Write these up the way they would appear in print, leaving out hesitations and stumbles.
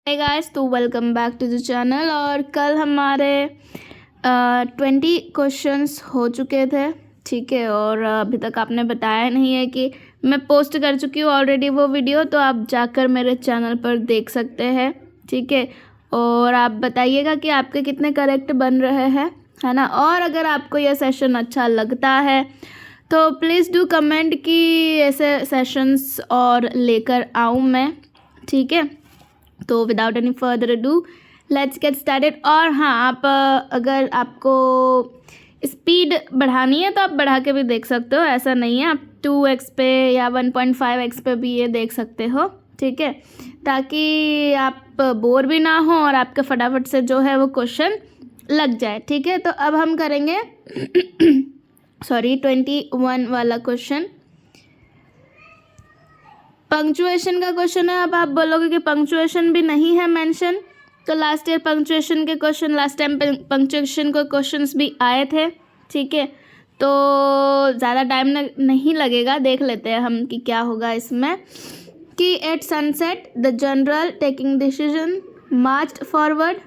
हाय guys, तो welcome back to the channel. और कल हमारे 20 क्वेश्चंस हो चुके थे, ठीक है। और अभी तक आपने बताया नहीं है कि मैं पोस्ट कर चुकी हूँ ऑलरेडी वो वीडियो, तो आप जाकर मेरे चैनल पर देख सकते हैं, ठीक है। और आप बताइएगा कि आपके कितने करेक्ट बन रहे हैं, है ना। और अगर आपको यह सेशन अच्छा लगता है तो प्लीज़ डू कमेंट कि ऐसे सेशंस और लेकर आऊँ मैं, ठीक है। तो without any further do let's get started. और हाँ, आप अगर आपको स्पीड बढ़ानी है तो आप बढ़ा के भी देख सकते हो, ऐसा नहीं है। आप 2x पे या 1.5x पे भी ये देख सकते हो, ठीक है, ताकि आप बोर भी ना हो और आपके फटाफट से जो है वो क्वेश्चन लग जाए, ठीक है। तो अब हम करेंगे 21 वाला क्वेश्चन, पंक्चुएशन का क्वेश्चन है। अब आप बोलोगे कि पंक्चुएशन भी नहीं है मेंशन, तो लास्ट ईयर पंक्चुएशन के क्वेश्चन, लास्ट टाइम पंक्चुएशन के क्वेश्चंस भी आए थे, ठीक है। तो ज़्यादा टाइम नहीं लगेगा, देख लेते हैं हम कि क्या होगा इसमें। कि at sunset the general taking decision marched forward,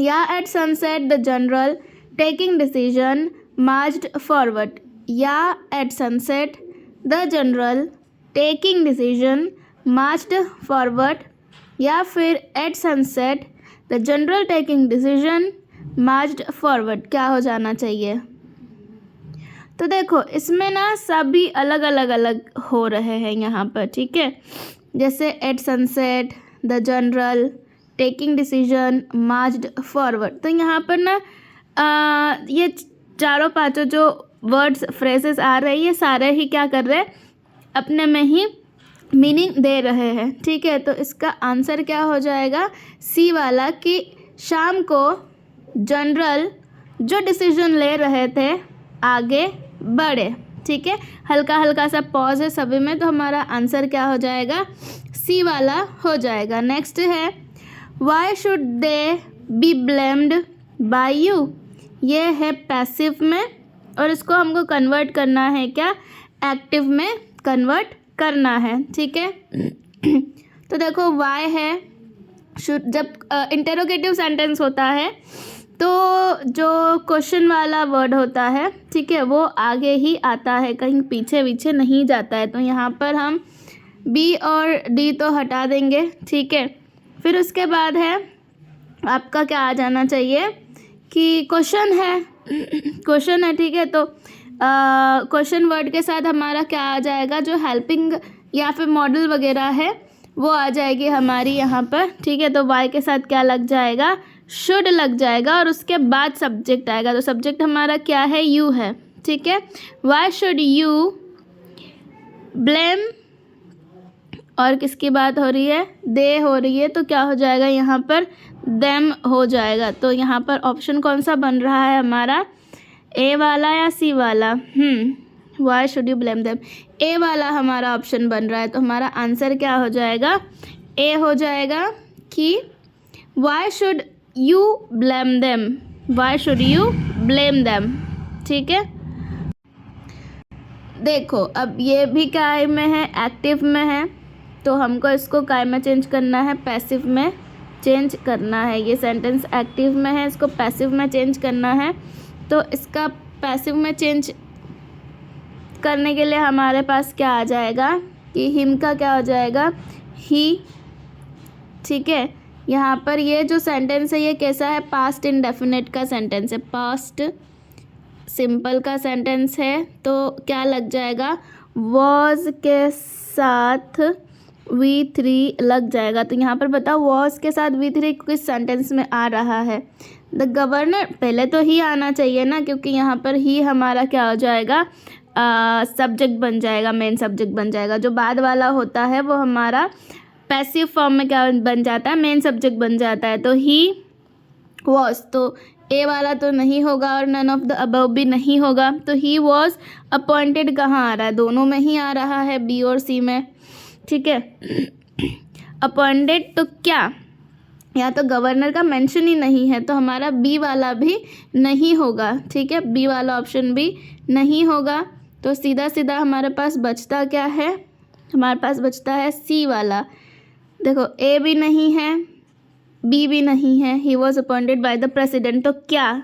या at sunset the general taking decision marched forward, या at sunset the general taking decision marched forward, या फिर at sunset the general taking decision marched forward. क्या हो जाना चाहिए? तो देखो, इसमें ना सभी अलग अलग हो रहे हैं यहाँ पर, ठीक है। जैसे at sunset the general taking decision marched forward, तो यहाँ पर ना ये चारों पांचों जो वर्ड्स फ्रेजेस आ रहे हैं, ये सारे ही क्या कर रहे हैं, अपने में ही मीनिंग दे रहे हैं, ठीक है। तो इसका आंसर क्या हो जाएगा? सी वाला, कि शाम को जनरल जो डिसीजन ले रहे थे आगे बढ़े, ठीक है। हल्का हल्का सा पॉज है सभी में, तो हमारा आंसर क्या हो जाएगा? सी वाला हो जाएगा। नेक्स्ट है why should they be blamed by you, ये है पैसिव में, और इसको हमको कन्वर्ट करना है क्या? एक्टिव में कन्वर्ट करना है, ठीक है। तो देखो, वाई है शुड, जब इंटेरोगेटिव सेंटेंस होता है तो जो क्वेश्चन वाला वर्ड होता है, ठीक है, वो आगे ही आता है, कहीं पीछे पीछे नहीं जाता है। तो यहाँ पर हम बी और डी तो हटा देंगे, ठीक है। फिर उसके बाद है आपका क्या आ जाना चाहिए कि क्वेश्चन है, क्वेश्चन है, ठीक है। तो क्वेश्चन वर्ड के साथ हमारा क्या आ जाएगा? जो हेल्पिंग या फिर मॉडल वगैरह है वो आ जाएगी हमारी यहाँ पर, ठीक है। तो वाई के साथ क्या लग जाएगा? शुड लग जाएगा, और उसके बाद सब्जेक्ट आएगा। तो सब्जेक्ट हमारा क्या है? यू है, ठीक है। वाई शुड यू ब्लेम, और किसकी बात हो रही है? दे हो रही है, तो क्या हो जाएगा यहाँ पर? देम हो जाएगा। तो यहाँ पर ऑप्शन कौन सा बन रहा है हमारा? ए वाला या सी वाला? Why should you blame them, A वाला हमारा ऑप्शन बन रहा है। तो हमारा आंसर क्या हो जाएगा? ए हो जाएगा कि Y should you blame them, Y should you blame them, ठीक है। देखो, अब ये भी काय में है, एक्टिव में है, तो हमको इसको काय में चेंज करना है, पैसिव में चेंज करना है। ये सेंटेंस एक्टिव में है, इसको पैसिव में चेंज करना है। तो इसका पैसिव में चेंज करने के लिए हमारे पास क्या आ जाएगा कि हिम का क्या हो जाएगा? ही, ठीक है। यहाँ पर ये जो सेंटेंस है ये कैसा है? पास्ट इंडेफिनिट का सेंटेंस है, पास्ट सिंपल का सेंटेंस है। तो क्या लग जाएगा? वॉज के साथ V3 लग जाएगा। तो यहाँ पर बताओ, वॉज के साथ V3 किस सेंटेंस में आ रहा है? द गवर्नर, पहले तो ही आना चाहिए ना, क्योंकि यहाँ पर ही हमारा क्या हो जाएगा? सब्जेक्ट बन जाएगा, मेन सब्जेक्ट बन जाएगा। जो बाद वाला होता है वो हमारा पैसिव फॉर्म में क्या बन जाता है? मेन सब्जेक्ट बन जाता है। तो ही वॉज, तो ए वाला तो नहीं होगा, और नन ऑफ द अबव भी नहीं होगा। तो ही वॉज अपॉइंटेड कहाँ आ रहा है? दोनों में ही आ रहा है, बी और सी में, ठीक है। अपॉइंटेड, तो क्या या तो गवर्नर का मेंशन ही नहीं है, तो हमारा बी वाला भी नहीं होगा, ठीक है। बी वाला ऑप्शन भी नहीं होगा। तो सीधा सीधा हमारे पास बचता क्या है? हमारे पास बचता है सी वाला। देखो, ए भी नहीं है, बी भी नहीं है, he was appointed by the president, तो क्या,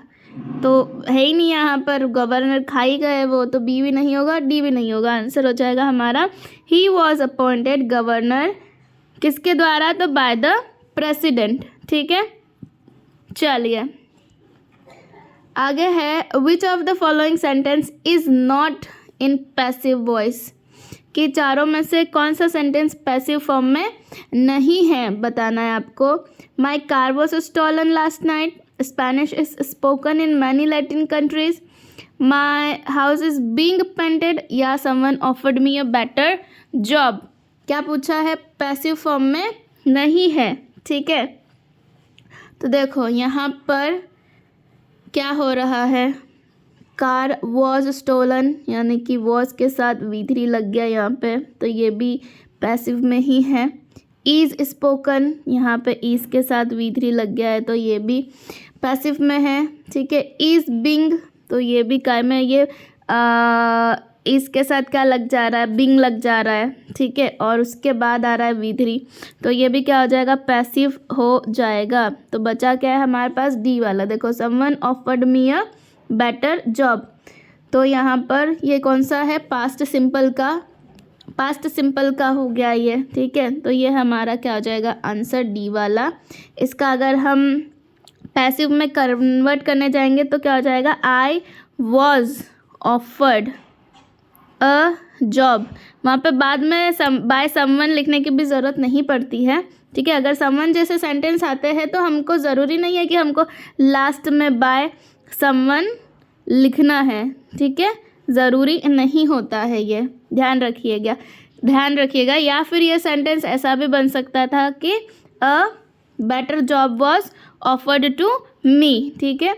तो है ही नहीं यहाँ पर, गवर्नर खा ही गए वो, तो बी भी नहीं होगा, डी भी नहीं होगा, आंसर हो जाएगा हमारा ही वॉज अपॉइंटेड गवर्नर, किसके द्वारा, तो बाय द प्रेसिडेंट। ठीक है, चलिए आगे है, which of the following sentence is not in passive voice, कि चारों में से कौन सा सेंटेंस पैसिव फॉर्म में नहीं है, बताना है आपको। My car was stolen last night, Spanish is spoken in many Latin countries, my house is being painted, या someone offered me a better job. क्या पूछा है, पैसिव फॉर्म में नहीं है। ठीक है, तो देखो यहाँ पर क्या हो रहा है, कार वॉज स्टोलन, यानी कि वॉज के साथ V3 लग गया यहाँ पे, तो ये भी पैसिव में ही है। इज़ स्पोकन, यहाँ पे इज़ के साथ V3 लग गया है, तो ये भी पैसिव में है। ठीक है, इज़ बिंग, तो ये भी काय में, ये इसके साथ क्या लग जा रहा है, बिंग लग जा रहा है। ठीक है, और उसके बाद आ रहा है V3, तो ये भी क्या हो जाएगा, पैसिव हो जाएगा। तो बचा क्या है हमारे पास, डी वाला। देखो, someone offered me a better job, तो यहाँ पर ये कौन सा है, पास्ट सिंपल का हो गया ये। ठीक है, तो ये हमारा क्या हो जाएगा, आंसर डी वाला। इसका अगर हम पैसिव में कन्वर्ट करने जाएंगे तो क्या हो जाएगा, I was offered a job. वहाँ पे बाद में बाय समवन लिखने की भी ज़रूरत नहीं पड़ती है। ठीक है, अगर समवन जैसे सेंटेंस आते हैं तो हमको ज़रूरी नहीं है कि हमको लास्ट में बाय समवन लिखना है। ठीक है, ज़रूरी नहीं होता है, ये ध्यान रखिएगा। या फिर ये सेंटेंस ऐसा भी बन सकता था कि a better job was offered to me. ठीक है,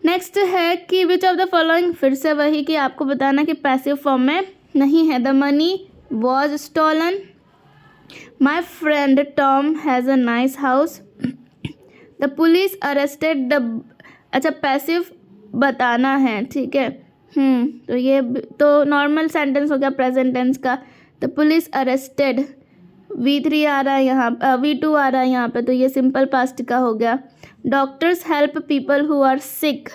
नेक्स्ट है कि विच ऑफ द फॉलोइंग, फिर से वही कि आपको बताना कि पैसिव फॉर्म में नहीं है। The money was stolen, my friend Tom has a nice house, the police arrested the, अच्छा पैसिव बताना है। ठीक है, तो ये तो नॉर्मल सेंटेंस हो गया प्रेजेंट टेंस का। द पुलिस अरेस्टेड, V3 आ रहा है यहाँ, V2 आ रहा है यहाँ पे, तो ये सिंपल पास्ट का हो गया। Doctors help people who are sick,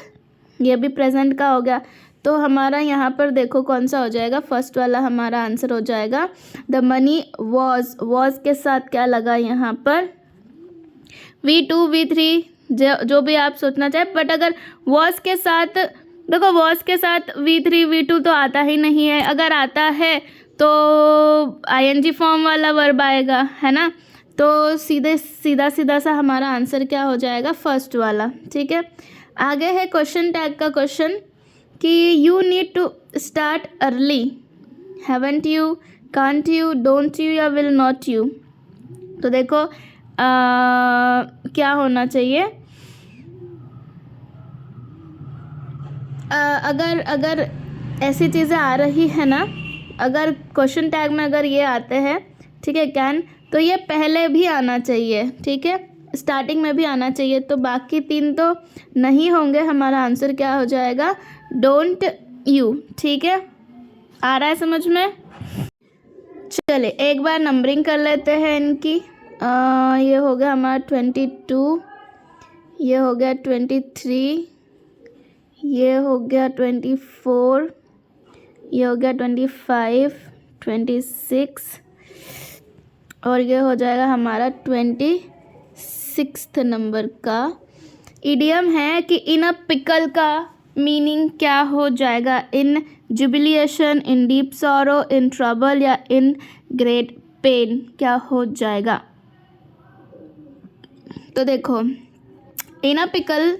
ये भी प्रेजेंट का हो गया। तो हमारा यहाँ पर देखो कौन सा हो जाएगा, फर्स्ट वाला हमारा आंसर हो जाएगा। द मनी वॉज के साथ क्या लगा यहाँ पर, V2 V3 जो भी आप सोचना चाहे, बट अगर वॉज के साथ, देखो वॉज के साथ V3 V2 तो आता ही नहीं है। अगर आता है तो ING फॉर्म वाला वर्ब आएगा, है ना, तो सीधा सा हमारा आंसर क्या हो जाएगा, फर्स्ट वाला। ठीक है, आगे है क्वेश्चन टैग का क्वेश्चन कि you need to start early, haven't you, can't you, don't you, या विल नॉट यू। तो देखो क्या होना चाहिए, अगर ऐसी चीज़ें आ रही है ना, अगर क्वेश्चन टैग में अगर ये आते हैं, ठीक है, कैन, तो ये पहले भी आना चाहिए। ठीक है, स्टार्टिंग में भी आना चाहिए, तो बाकी तीन तो नहीं होंगे। हमारा आंसर क्या हो जाएगा, डोंट यू। ठीक है, आ रहा है समझ में। चलिए एक बार नंबरिंग कर लेते हैं इनकी। ये हो गया हमारा 22, ये हो गया 23, ये हो गया 24, ये हो गया 25, 26, और ये हो जाएगा हमारा 26 नंबर का। इडियम है कि इन अ पिकल का मीनिंग क्या हो जाएगा, in jubilation, in deep sorrow, in trouble, या इन ग्रेट पेन, क्या हो जाएगा। तो देखो इन अ पिकल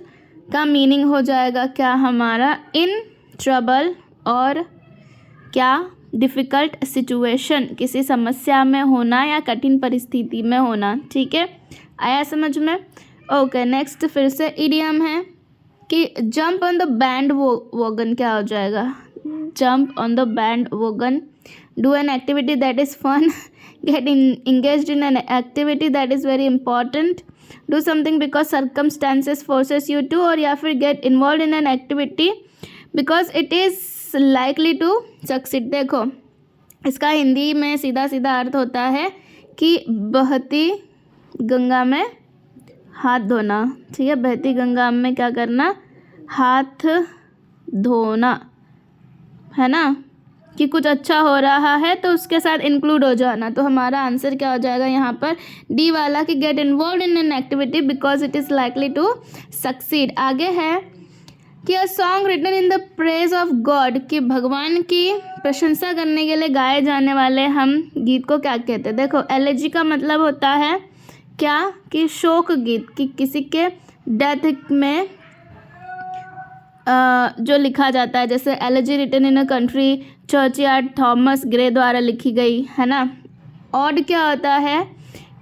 का मीनिंग हो जाएगा क्या हमारा, इन ट्रबल, और क्या, डिफ़िकल्ट सिचुएशन, किसी समस्या में होना या कठिन परिस्थिति में होना। ठीक है, आया समझ में। ओके, नेक्स्ट फिर से इडियम है कि jump on the band wagon, क्या हो जाएगा, jump on the band wagon, do an activity that is fun, get engaged in an activity that is very important, do something because circumstances forces you to, और या फिर get involved in an activity because it is likely to succeed। देखो इसका हिंदी में सीधा अर्थ होता है कि बहती गंगा में हाथ धोना, ठीक है। बहती गंगा में क्या करना, हाथ धोना, है ना, कि कुछ अच्छा हो रहा है तो उसके साथ इंक्लूड हो जाना। तो हमारा आंसर क्या हो जाएगा यहाँ पर, डी वाला, कि get involve in an activity because it is likely to succeed. आगे है कि a song written in the praise of God, कि भगवान की प्रशंसा करने के लिए गाए जाने वाले हम गीत को क्या कहते हैं। देखो एलेजी का मतलब होता है क्या, कि शोक गीत, कि किसी के डेथ में जो लिखा जाता है, जैसे elegy written in a country churchyard Thomas Gray द्वारा लिखी गई, है ना। ऑड क्या होता है,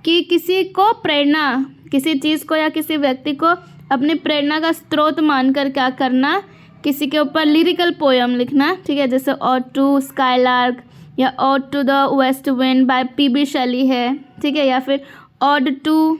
कि किसी को प्रेरणा, किसी चीज़ को या किसी व्यक्ति को अपनी प्रेरणा का स्रोत मानकर क्या करना, किसी के ऊपर लिरिकल पोयम लिखना, ठीक है। जैसे ऑड टू स्काईलार्क या ode to the west wind by PB Shelley है, ठीक है। या फिर ऑड टू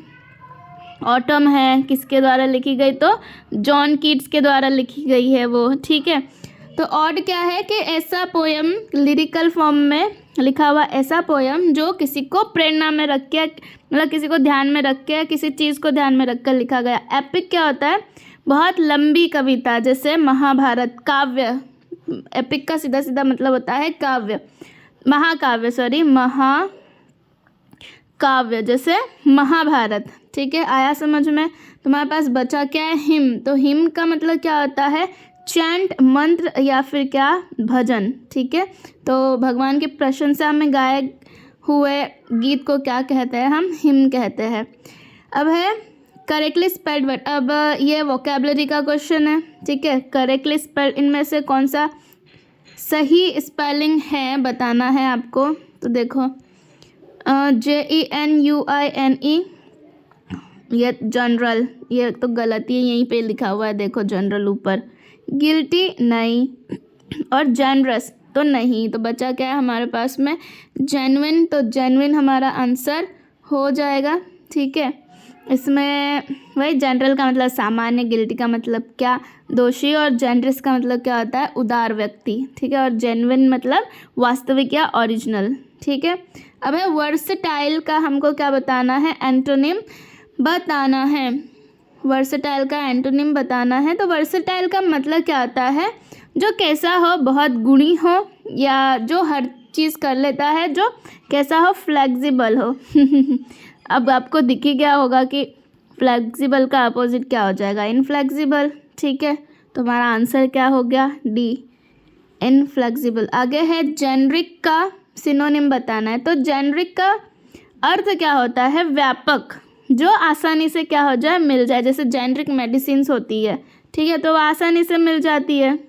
ऑटम है, किसके द्वारा लिखी गई, तो जॉन कीट्स के द्वारा लिखी गई है वो, ठीक है। तो ऑड क्या है, कि ऐसा पोयम लिरिकल फॉर्म में लिखा हुआ ऐसा पोयम जो किसी को प्रेरणा में रख के, मतलब किसी को ध्यान में रख के, किसी चीज़ को ध्यान में रख कर लिखा गया। एपिक क्या होता है, बहुत लंबी कविता, जैसे महाभारत। काव्य, एपिक का सीधा सीधा मतलब होता है काव्य, महाकाव्य, सॉरी महाकाव्य, जैसे महाभारत, ठीक है। आया समझ में। तुम्हारे पास बचा क्या है, हिम। तो हिम का मतलब क्या होता है, चैंट, मंत्र या फिर क्या, भजन, ठीक है। तो भगवान की प्रशंसा में गाए हुए गीत को क्या कहते हैं, हम हिम कहते हैं। अब है करेक्टली स्पेल्ड वर्ड। अब ये वोकेबलरी का क्वेश्चन है, ठीक है। करेक्टली स्पेल्ड, इनमें से कौन सा सही स्पेलिंग है बताना है आपको। तो देखो JENUINE, ये जनरल, ये तो गलती है, यहीं पे लिखा हुआ है, देखो जनरल ऊपर। गिल्टी नहीं, और जेनरस तो नहीं। तो बचा क्या है हमारे पास में, जेन्युइन। तो जेन्युइन हमारा आंसर हो जाएगा, ठीक है। इसमें वही जनरल का मतलब सामान्य, गिल्टी का मतलब क्या, दोषी, और जेनरस का मतलब क्या होता है, उदार व्यक्ति, ठीक है। और जेन्युइन मतलब वास्तविक या ओरिजिनल, ठीक है। अब है वर्सटाइल का हमको क्या बताना है, एंटोनिम बताना है। वर्सटाइल का एंटोनिम बताना है। तो वर्सटाइल का मतलब क्या होता है, जो कैसा हो, बहुत गुणी हो, या जो हर चीज़ कर लेता है, जो कैसा हो, फ्लेक्सिबल हो। अब आपको दिख ही गया होगा कि फ्लेक्सिबल का अपोजिट क्या हो जाएगा, इनफ्लेक्सिबल, ठीक है। तो हमारा आंसर क्या हो गया, डी, इनफ्लेक्सिबल। आगे है जेनरिक का सिनोनिम बताना है। तो जेनरिक का अर्थ क्या होता है, व्यापक, जो आसानी से क्या हो जाए, मिल जाए। जैसे जेनरिक मेडिसिन्स होती है, ठीक है, तो वो आसानी से मिल जाती है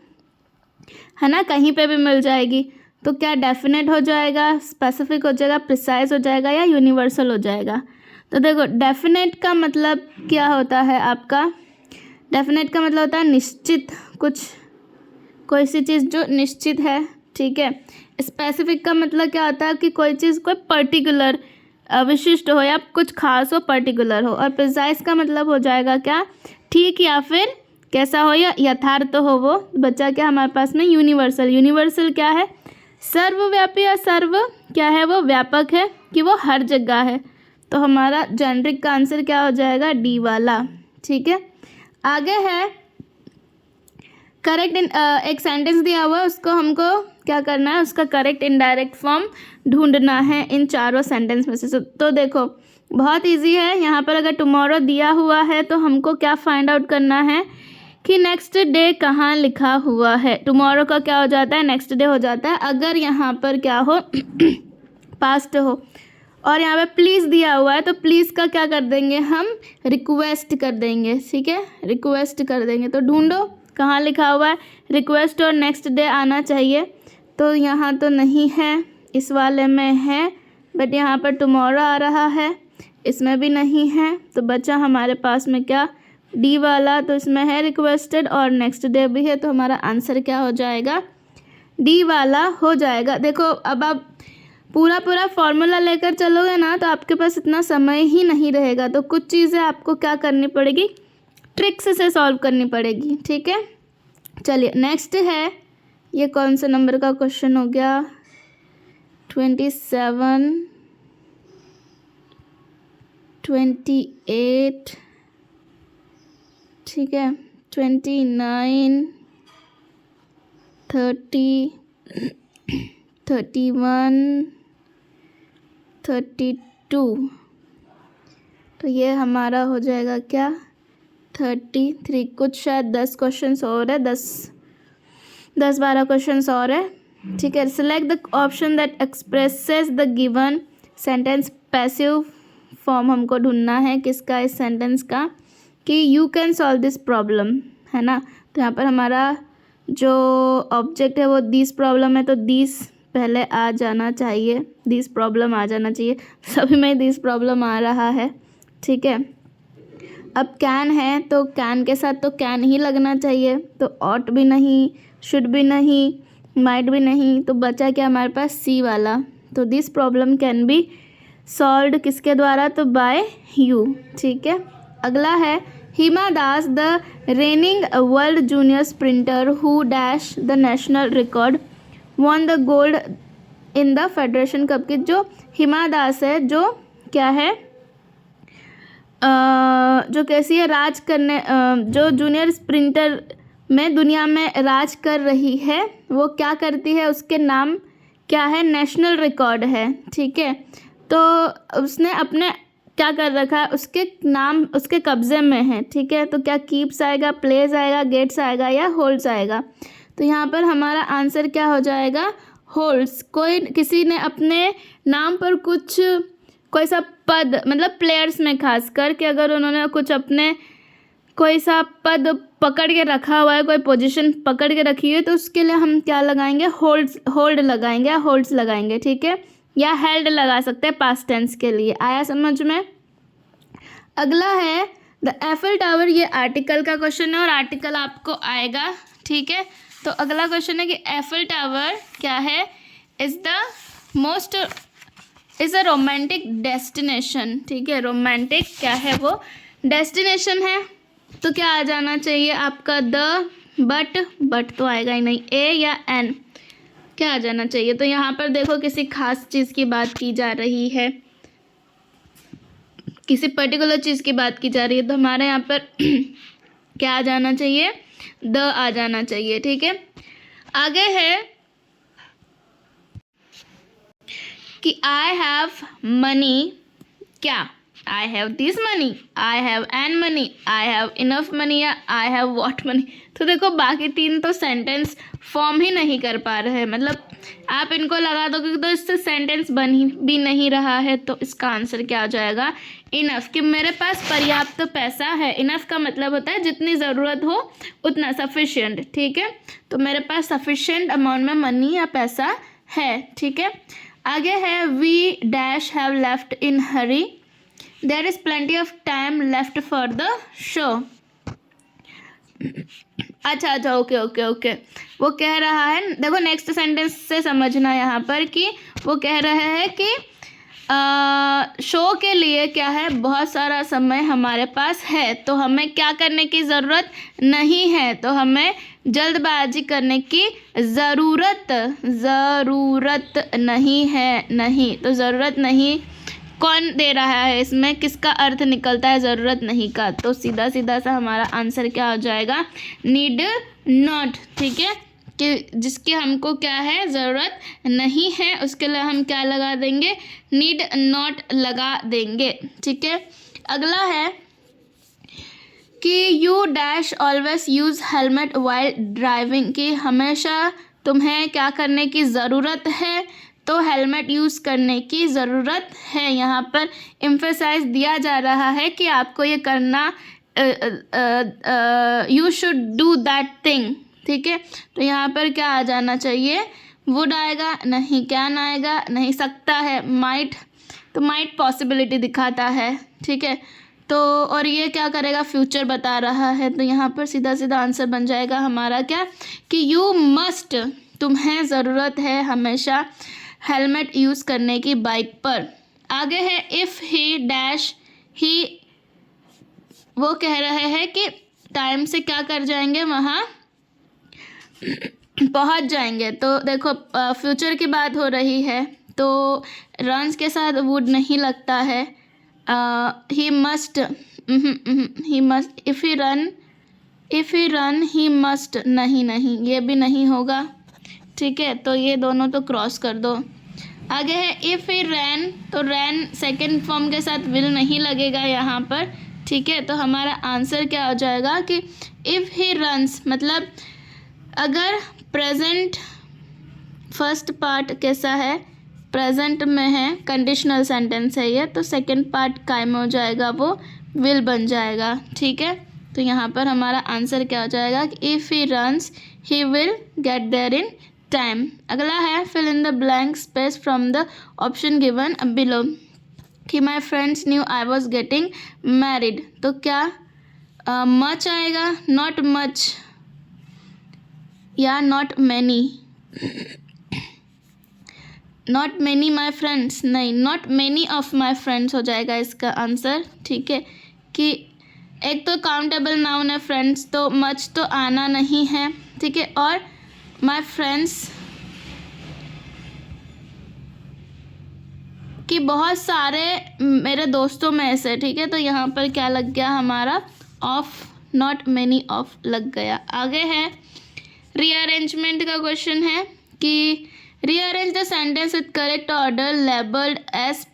ना, कहीं पे भी मिल जाएगी। तो क्या डेफिनेट हो जाएगा, स्पेसिफिक हो जाएगा, प्रिसाइज हो जाएगा, या यूनिवर्सल हो जाएगा। तो देखो डेफिनेट का मतलब क्या होता है आपका, डेफिनेट का मतलब होता है निश्चित, कुछ कोई सी चीज़ जो निश्चित है, ठीक है। स्पेसिफिक का मतलब क्या होता है, कि कोई चीज़ कोई पर्टिकुलर विशिष्ट हो, या कुछ खास हो, पर्टिकुलर हो। और प्रिसाइज का मतलब हो जाएगा क्या, ठीक, या फिर कैसा हो, या यथार्थ हो। वो बच्चा क्या हमारे पास में, यूनिवर्सल। यूनिवर्सल क्या है, सर्वव्यापी, या सर्व क्या है, वो व्यापक है, कि वो हर जगह है। तो हमारा जेनरिक का आंसर क्या हो जाएगा, डी वाला, ठीक है। आगे है करेक्ट, एक सेंटेंस दिया हुआ है, उसको हमको क्या करना है, उसका करेक्ट इनडायरेक्ट फॉर्म ढूंढना है इन चारों सेंटेंस में से। तो देखो बहुत इजी है। यहाँ पर अगर टुमारो दिया हुआ है तो हमको क्या फाइंड आउट करना है, कि नेक्स्ट डे कहाँ लिखा हुआ है। टुमारो का क्या हो जाता है, नेक्स्ट डे हो जाता है। अगर यहाँ पर क्या हो पास्ट हो, और यहाँ पे प्लीज़ दिया हुआ है, तो प्लीज़ का क्या कर देंगे हम, रिक्वेस्ट कर देंगे, ठीक है, रिक्वेस्ट कर देंगे। तो ढूंढो कहाँ लिखा हुआ है, रिक्वेस्ट और नेक्स्ट डे आना चाहिए। तो यहाँ तो नहीं है, इस वाले में है, बट यहाँ पर टुमारो आ रहा है, इसमें भी नहीं है। तो बचा हमारे पास में क्या, डी वाला। तो इसमें है रिक्वेस्टेड और नेक्स्ट डे भी है। तो हमारा आंसर क्या हो जाएगा, डी वाला हो जाएगा। देखो अब आप पूरा फॉर्मूला लेकर चलोगे ना, तो आपके पास इतना समय ही नहीं रहेगा। तो कुछ चीज़ें आपको क्या करनी पड़ेगी, ट्रिक्स से सॉल्व करनी पड़ेगी, ठीक है। चलिए नेक्स्ट है, ये कौन सा नंबर का क्वेश्चन हो गया, 27, 28, ठीक है, 29, 30, 31, 32, तो ये हमारा हो जाएगा क्या 33। कुछ शायद 10 क्वेश्चन और है, 10-12 क्वेश्चन और है, ठीक है। Select the option that expresses the given sentence. Passive form हमको ढूंढना है किसका, इस सेंटेंस का, कि you can solve this problem, है ना। तो यहाँ पर हमारा जो ऑब्जेक्ट है वो दिस प्रॉब्लम है, तो दिस पहले आ जाना चाहिए, दिस प्रॉब्लम आ जाना चाहिए। सभी में दिस प्रॉब्लम आ रहा है, ठीक है। अब कैन है तो कैन के साथ तो कैन ही लगना चाहिए, तो ऑट भी नहीं, शुड भी नहीं, माइट भी नहीं, तो बचा क्या हमारे पास सी वाला। तो this problem can be solved किसके द्वारा, तो बाय यू, ठीक है। अगला है Hima Das the reigning world junior sprinter who dash the national record won the gold in the federation cup की। जो हिमा दास है, जो क्या है, जो कैसी है, राज करने, जो जूनियर स्प्रिंटर में दुनिया में राज कर रही है, वो क्या करती है, उसके नाम क्या है, नेशनल रिकॉर्ड है, ठीक है। तो उसने अपने क्या कर रखा है, उसके नाम उसके कब्जे में है, ठीक है। तो क्या कीप्स आएगा, प्लेस आएगा, गेट्स आएगा या होल्ड्स आएगा। तो यहाँ पर हमारा आंसर क्या हो जाएगा, होल्ड्स। कोई किसी ने अपने नाम पर कुछ कोई सा पद, मतलब प्लेयर्स में खास कर कि अगर उन्होंने कुछ अपने कोई सा पद पकड़ के रखा हुआ है, कोई पोजीशन पकड़ के रखी है, तो उसके लिए हम क्या लगाएंगे, होल्ड लगाएंगे या होल्ड्स लगाएंगे, ठीक है। या हेल्ड लगा सकते हैं पास्ट टेंस के लिए। आया समझ में। अगला है द एफिल टावर। ये आर्टिकल का क्वेश्चन है और आर्टिकल आपको आएगा, ठीक है। तो अगला क्वेश्चन है कि एफिल टावर क्या है, इज़ अ रोमांटिक डेस्टिनेशन, ठीक है। रोमांटिक क्या है, वो डेस्टिनेशन है। तो क्या आ जाना चाहिए आपका, द, बट तो आएगा ही नहीं, ए या एन, क्या आ जाना चाहिए। तो यहाँ पर देखो किसी खास चीज़ की बात की जा रही है, किसी पर्टिकुलर चीज़ की बात की जा रही है, तो हमारे यहाँ पर क्या आ जाना चाहिए, द आ जाना चाहिए, ठीक है। आगे है कि आई हैव मनी, क्या, I have this money, I have an money, I have enough money या आई हैव व्हाट मनी। तो देखो बाकी तीन तो सेंटेंस फॉर्म ही नहीं कर पा रहे हैं, मतलब आप इनको लगा दोगे तो इससे सेंटेंस बन ही भी नहीं रहा है। तो इसका आंसर क्या आ जाएगा, इनफ, कि मेरे पास पर्याप्त पैसा है। इनफ का मतलब होता है जितनी ज़रूरत हो उतना, सफिशिएंट, ठीक है। तो मेरे पास सफिशिएंट अमाउंट में मनी या पैसा है, ठीक है। आगे है we dash have left in hurry, there is plenty of time left for the show. अच्छा ओके। वो कह रहा है, देखो नेक्स्ट सेंटेंस से समझना यहाँ पर कि वो कह रहे हैं कि शो के लिए क्या है, बहुत सारा समय हमारे पास है, तो हमें क्या करने की ज़रूरत नहीं है, तो हमें जल्दबाजी करने की ज़रूरत नहीं है। नहीं, तो ज़रूरत नहीं कौन दे रहा है, इसमें किसका अर्थ निकलता है, ज़रूरत नहीं का। तो सीधा सा हमारा आंसर क्या हो जाएगा, नीड नॉट, ठीक है। कि जिसकी हमको क्या है, ज़रूरत नहीं है, उसके लिए हम क्या लगा देंगे, नीड नॉट लगा देंगे, ठीक है। अगला है कि you dash always use helmet while driving, कि हमेशा तुम्हें क्या करने की ज़रूरत है, तो हेलमेट यूज़ करने की ज़रूरत है। यहाँ पर एम्फेसाइज दिया जा रहा है कि आपको ये करना, you should do that thing, ठीक है। तो यहाँ पर क्या आ जाना चाहिए, वुड आएगा नहीं, कैन आएगा नहीं, सकता है, माइट, तो माइट पॉसिबिलिटी दिखाता है, ठीक है। तो और ये क्या करेगा, फ्यूचर बता रहा है। तो यहाँ पर सीधा आंसर बन जाएगा हमारा क्या, कि यू मस्ट, तुम्हें ज़रूरत है हमेशा हेलमेट यूज़ करने की बाइक पर। आगे है इफ़ ही डैश ही, वो कह रहे हैं कि टाइम से क्या कर जाएंगे, वहाँ पहुँच जाएंगे। तो देखो फ्यूचर की बात हो रही है, तो रन्स के साथ वुड नहीं लगता है। He must, if he run if he run he must, नहीं नहीं ये भी नहीं होगा, ठीक है, तो ये दोनों तो क्रॉस कर दो। आगे है इफ़ ही रैन, तो रैन सेकेंड फॉर्म के साथ विल नहीं लगेगा यहाँ पर, ठीक है, तो हमारा आंसर क्या हो जाएगा कि इफ़ ही रन्स, मतलब अगर प्रेजेंट फर्स्ट पार्ट कैसा है, प्रेजेंट में है, कंडीशनल सेंटेंस है ये, तो सेकंड पार्ट कायम हो जाएगा, वो विल बन जाएगा, ठीक है, तो यहाँ पर हमारा आंसर क्या हो जाएगा कि if he runs he will get there in time. अगला है fill in the blank space from the option given below, कि my friends knew I was getting married, तो क्या मच आएगा, नॉट मच या not many, not many my friends, नहीं, not many of my friends हो जाएगा इसका answer, ठीक है, कि एक तो काउंटेबल नाउन है फ्रेंड्स, तो मच तो आना नहीं है, ठीक है, और माई फ्रेंड्स कि बहुत सारे मेरे दोस्तों में से, ठीक है, तो यहाँ पर क्या लग गया हमारा, ऑफ, नॉट मैनी ऑफ लग गया। आगे है रीअरेंजमेंट का क्वेश्चन है कि rearrange the sentence with correct order labelled as,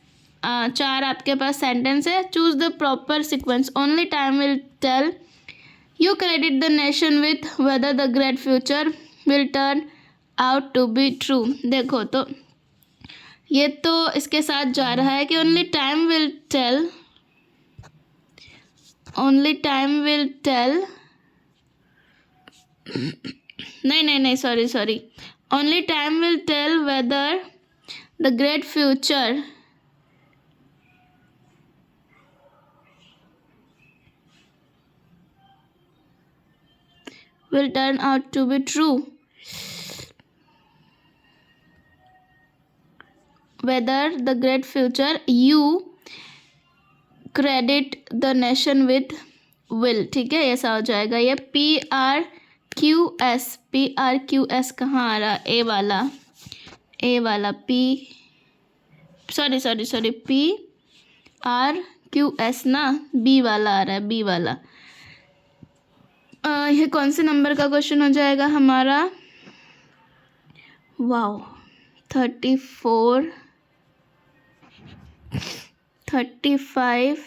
4 आपके पास सेंटेंस है, choose the proper sequence, only time will tell, you credit the nation with whether the great future will turn out to be true. देखो तो ये तो इसके साथ जा रहा है कि only time will tell, only time will tell, नहीं sorry, only time will tell whether the great future will turn out to be true, whether the great future you credit the nation with will, ठीक है, ऐसा हो जाएगा। ये PRQS कहाँ आ रहा, ए वाला सॉरी PRQS ना, बी वाला आ रहा है, बी वाला। ये कौन से नंबर का क्वेश्चन हो जाएगा हमारा, वाओ 34, 35,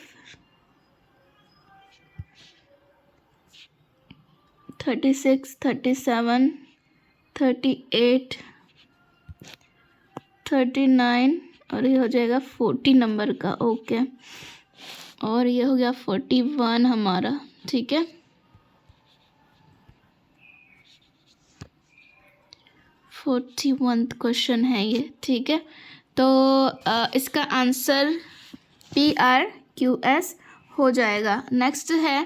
36, 37, 38, 39 और ये हो जाएगा 40 नंबर का, ओके, और ये हो गया 41 हमारा, ठीक है, 41 क्वेश्चन है ये, ठीक है, तो इसका आंसर PRQS हो जाएगा। नेक्स्ट है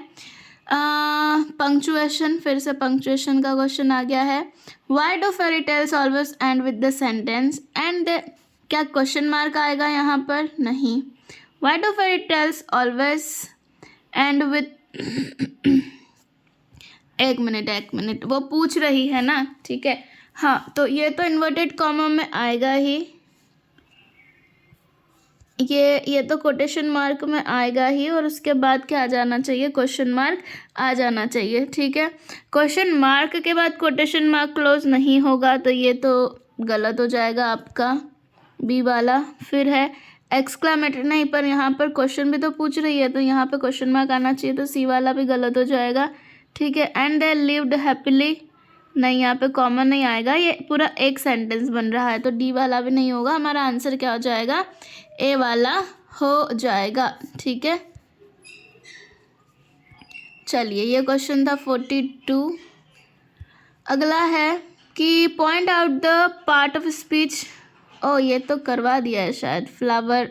पंक्चुएशन, फिर से पंक्चुएशन का क्वेश्चन आ गया है, why do fairy tales always end with the sentence end, क्या क्वेश्चन मार्क आएगा यहाँ पर, नहीं, why do fairy tales always end with एक मिनट वो पूछ रही है ना, ठीक है, हाँ, तो ये तो इन्वर्टेड कॉमा में आएगा ही, ये तो कोटेशन मार्क में आएगा ही, और उसके बाद क्या आ जाना चाहिए, क्वेश्चन मार्क आ जाना चाहिए, ठीक है, क्वेश्चन मार्क के बाद कोटेशन मार्क क्लोज नहीं होगा, तो ये तो गलत हो जाएगा आपका बी वाला। फिर है एक्सक्लामेटरी, नहीं, पर यहाँ पर क्वेश्चन भी तो पूछ रही है, तो यहाँ पे क्वेश्चन मार्क आना चाहिए, तो सी वाला भी गलत हो जाएगा, ठीक है, एंड दे लिव्ड हैप्पीली, नहीं, यहाँ पे कॉमन नहीं आएगा, ये पूरा एक सेंटेंस बन रहा है, तो डी वाला भी नहीं होगा, हमारा आंसर क्या हो जाएगा, ए वाला हो जाएगा, ठीक है। चलिए, ये क्वेश्चन था 42। अगला है कि point out the part of speech, ओ ये तो करवा दिया है शायद, फ्लावर,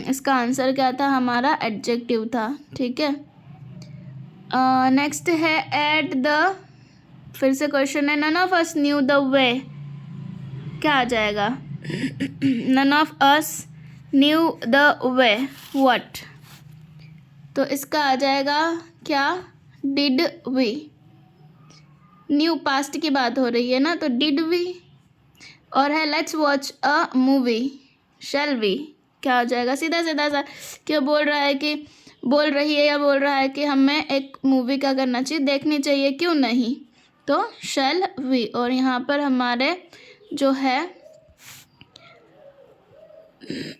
इसका आंसर क्या था हमारा, एडजेक्टिव था, ठीक है। नेक्स्ट है एट द, फिर से क्वेश्चन है, none of us knew the way, क्या आ जाएगा, none of us knew the way what, तो इसका आ जाएगा क्या, डिड वी, न्यू पास्ट की बात हो रही है ना, तो डिड वी, और है let's watch a movie, shall we, क्या हो जाएगा, सीधा सीधा सा क्यों बोल रहा है कि बोल रही है या बोल रहा है कि हमें एक मूवी क्या करना चाहिए, देखनी चाहिए, क्यों नहीं। तो शैल वी, और यहाँ पर हमारे जो है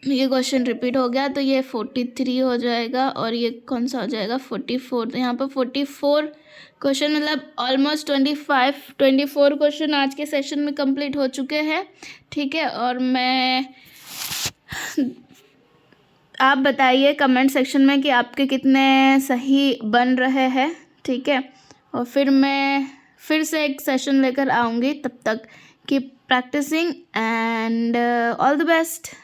ये क्वेश्चन रिपीट हो गया, तो ये 43 हो जाएगा और ये कौन सा हो जाएगा 44। तो यहाँ पर 44 क्वेश्चन, मतलब ऑलमोस्ट 24 क्वेश्चन आज के सेशन में कंप्लीट हो चुके हैं। ठीक है, और आप बताइए कमेंट सेक्शन में कि आपके कितने सही बन रहे हैं। ठीक है, और फिर मैं फिर से एक सेशन लेकर आऊँगी। तब तक keep practicing and all the best.